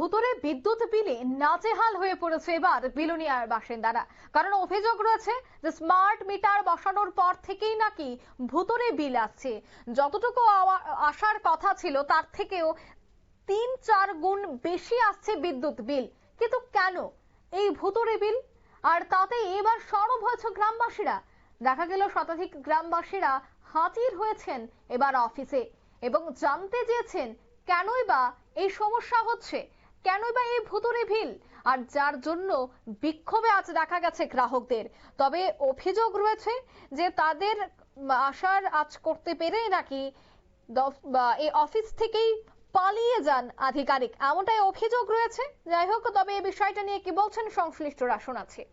ভুতুরে বিদ্যুৎ বিলে নাজেহাল হয়ে পড়েছে এবার বিলোনিয়ার বাসিন্দারা। কারণ অভিযোগ রয়েছে যে স্মার্ট মিটার বসানোর পর থেকেই নাকি ভুতুরে বিল আসছে। যতটুকু আসার কথা ছিল তার থেকেও ৩-৪ গুণ বেশি আসছে বিদ্যুৎ বিল। কিন্তু কেন এই ভুতুরে বিল? আর তাতে এবার সরব হয়েছে গ্রামবাসীরা। দেখা গেল শতাধিক গ্রামবাসীরা হাজির হয়েছেন এবার অফিসে এবং জানতে চেয়েছেন কেনই বা এই সমস্যা হচ্ছে, কেনই বা এই ভুতুরে বিল, আর যার জন্য বিক্ষোভে আজ দেখা গেছে গ্রাহকদের। তবে অভিযোগ রয়েছে যে তাদের আসার আজ করতে পেরে নাকি এই অফিস থেকেই পালিয়ে যান আধিকারিক, এমনটাই অভিযোগ রয়েছে। যাই হোক, তবে এই বিষয়টা নিয়ে কি বলছেন সংশ্লিষ্টরা শোনাচ্ছি।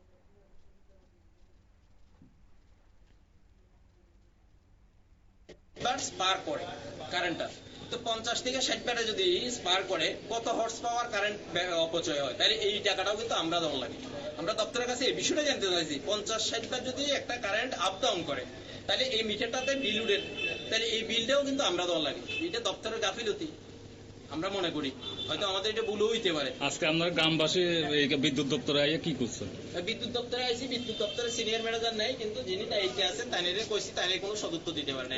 স্পার্ক করে কারেন্টটা তো 50 থেকে 60 ব্যাটে যদি স্পার্ক করে কত হর্স পাওয়ার কারেন্ট অপচয় হয়, তাহলে এই টাকাটাও কিন্তু আমরা দেওয়া লাগে। আমরা দপ্তরের কাছে এই বিষয়টা জানতে চাইছি, 50-60 ব্যাট যদি একটা কারেন্ট আপ ডাউন করে তাহলে এই মিটারটাতে বিল উঠে, তাহলে এই বিলটাও কিন্তু আমরা দেওয়া লাগে। এটা দপ্তরের গাফিলতি আমরা মনে করি, হয়তো আমাদের এটা ভুলও হইতে পারে। আজকে আমরা গ্রামবাসী বিদ্যুৎ দপ্তরে আইয়া কি করছেন? বিদ্যুৎ দপ্তরে আইছি, বিদ্যুৎ দপ্তরে সিনিয়র ম্যানেজার নাই, কিন্তু যিনি দায়িত্বে আছেন তাইনের কইছি, তাইনে কোনো সদুত্তর দিতে পারে না।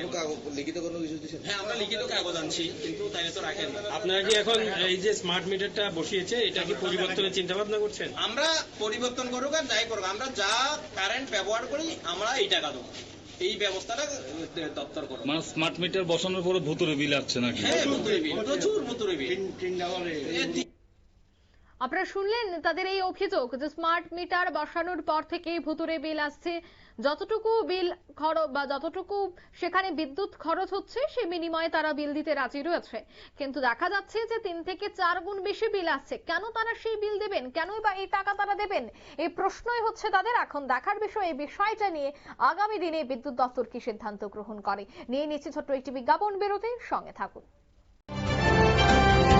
লিখিত কোনো কিছু দিয়েছেন? হ্যাঁ, আমরা লিখিত কাগজ আনছি, কিন্তু তাইনে তো রাখেন। আপনারা কি এখন এই যে স্মার্ট মিটারটা বসিয়েছে এটা কি পরিবর্তনের চিন্তা ভাবনা করছেন? আমরা পরিবর্তন করুক আর যাই করুক, আমরা যা কারেন্ট ব্যবহার করি আমরা এই টাকা দেবো, এই ব্যবস্থাটা দপ্তর করো। মানে স্মার্ট মিটার বসানোর পরে ভুতুরে বিল আসছে নাকি? হ্যাঁ, ভুতুরে বিল, প্রচুর ভুতুরে বিল। আপনারা শুনলেন তাদের এই অভিযোগ যে স্মার্ট মিটার বসানোর পর থেকেই ভুতুরে বিল আসছে। যতটুকু বিল খরচ বা যতটুকু সেখানে বিদ্যুৎ খরচ হচ্ছে সে বিনিময়ে তারা বিল দিতে রাজি রয়েছে, কিন্তু দেখা যাচ্ছে যে 3 থেকে 4 গুণ বেশি বিল আসছে। কেন তারা সেই বিল দেবেন, কেনই বা এই টাকা তারা দেবেন, এই প্রশ্নই হচ্ছে তাদের। এখন দেখার বিষয় এই বিষয়টা নিয়ে আগামী দিনে বিদ্যুৎ দপ্তর কি সিদ্ধান্ত গ্রহণ করে। নিয়ে নিচ্ছে ছোট্ট একটি বিজ্ঞাপন বিরতির সঙ্গে থাকুন।